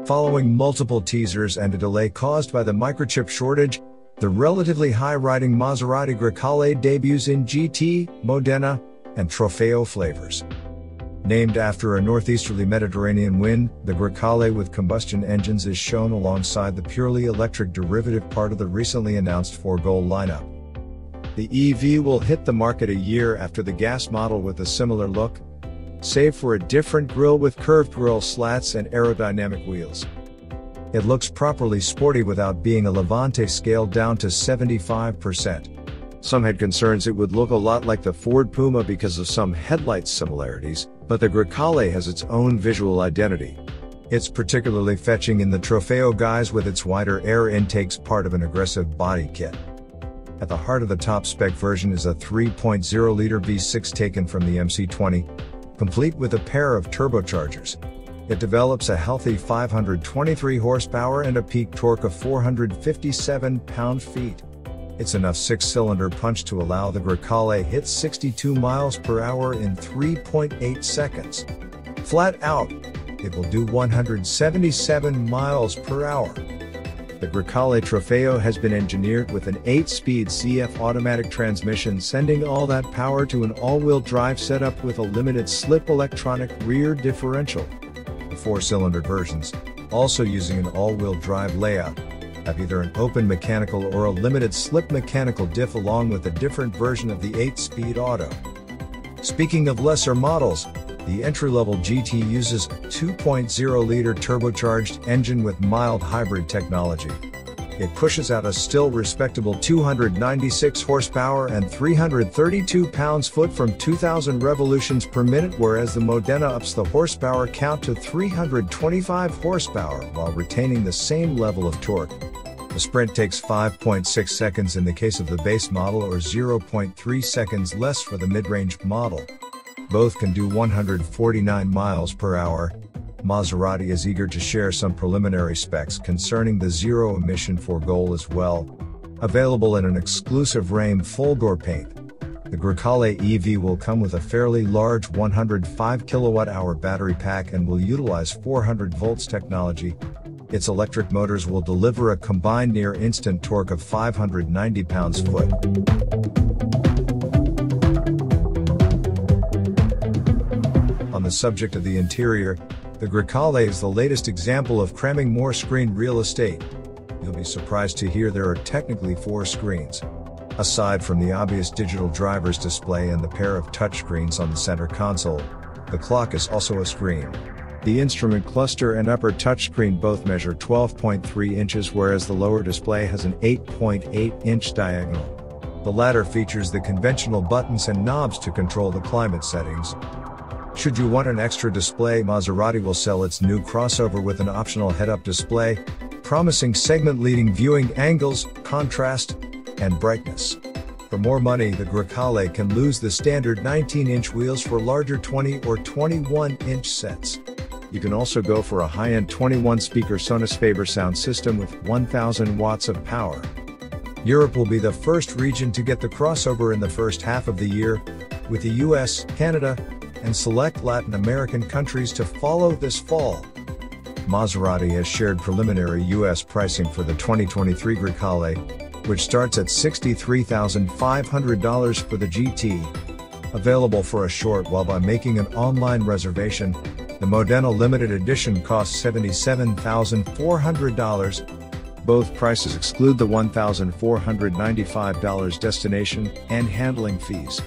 Following multiple teasers and a delay caused by the microchip shortage, the relatively high-riding Maserati Grecale debuts in GT, Modena, and Trofeo flavors. Named after a northeasterly Mediterranean wind, the Grecale with combustion engines is shown alongside the purely electric derivative part of the recently announced four-goal lineup. The EV will hit the market a year after the gas model with a similar look, save for a different grille with curved grille slats and aerodynamic wheels. It looks properly sporty without being a Levante scaled down to 75%. Some had concerns it would look a lot like the Ford Puma because of some headlight similarities, but the Grecale has its own visual identity. It's particularly fetching in the Trofeo guise with its wider air intakes, part of an aggressive body kit. At the heart of the top-spec version is a 3.0-liter V6 taken from the MC20, complete with a pair of turbochargers. It develops a healthy 523 horsepower and a peak torque of 457 pound-feet. It's enough six-cylinder punch to allow the Grecale hit 62 miles per hour in 3.8 seconds. Flat out, it will do 177 miles per hour. The Grecale Trofeo has been engineered with an 8-speed CF automatic transmission, sending all that power to an all-wheel drive setup with a limited slip electronic rear differential. The 4-cylinder versions, also using an all-wheel drive layout, have either an open mechanical or a limited slip mechanical diff along with a different version of the 8-speed auto. Speaking of lesser models, the entry-level GT uses a 2.0-liter turbocharged engine with mild hybrid technology. It pushes out a still respectable 296 horsepower and 332 pounds-foot from 2,000 revolutions per minute, whereas the Modena ups the horsepower count to 325 horsepower while retaining the same level of torque. The Sprint takes 5.6 seconds in the case of the base model or 0.3 seconds less for the mid-range model. Both can do 149 miles per hour. Maserati is eager to share some preliminary specs concerning the zero-emission four-goal as well. Available in an exclusive Grecale Folgore paint, the Grecale EV will come with a fairly large 105 kWh battery pack and will utilize 400 volts technology. Its electric motors will deliver a combined near-instant torque of 590 pounds-foot. On the subject of the interior, the Grecale is the latest example of cramming more screen real estate. You'll be surprised to hear there are technically 4 screens. Aside from the obvious digital driver's display and the pair of touchscreens on the center console, the clock is also a screen. The instrument cluster and upper touchscreen both measure 12.3 inches, whereas the lower display has an 8.8-inch diagonal. The latter features the conventional buttons and knobs to control the climate settings. Should you want an extra display, Maserati will sell its new crossover with an optional head-up display, promising segment-leading viewing angles, contrast, and brightness. For more money, the Grecale can lose the standard 19-inch wheels for larger 20 or 21-inch sets. You can also go for a high-end 21-speaker Sonos Fibre sound system with 1,000 watts of power. Europe will be the first region to get the crossover in the first half of the year, with the US, Canada, and select Latin American countries to follow this fall. Maserati has shared preliminary US pricing for the 2023 Grecale, which starts at $63,500 for the GT. Available for a short while by making an online reservation, the Modena limited edition costs $77,400. Both prices exclude the $1,495 destination and handling fees.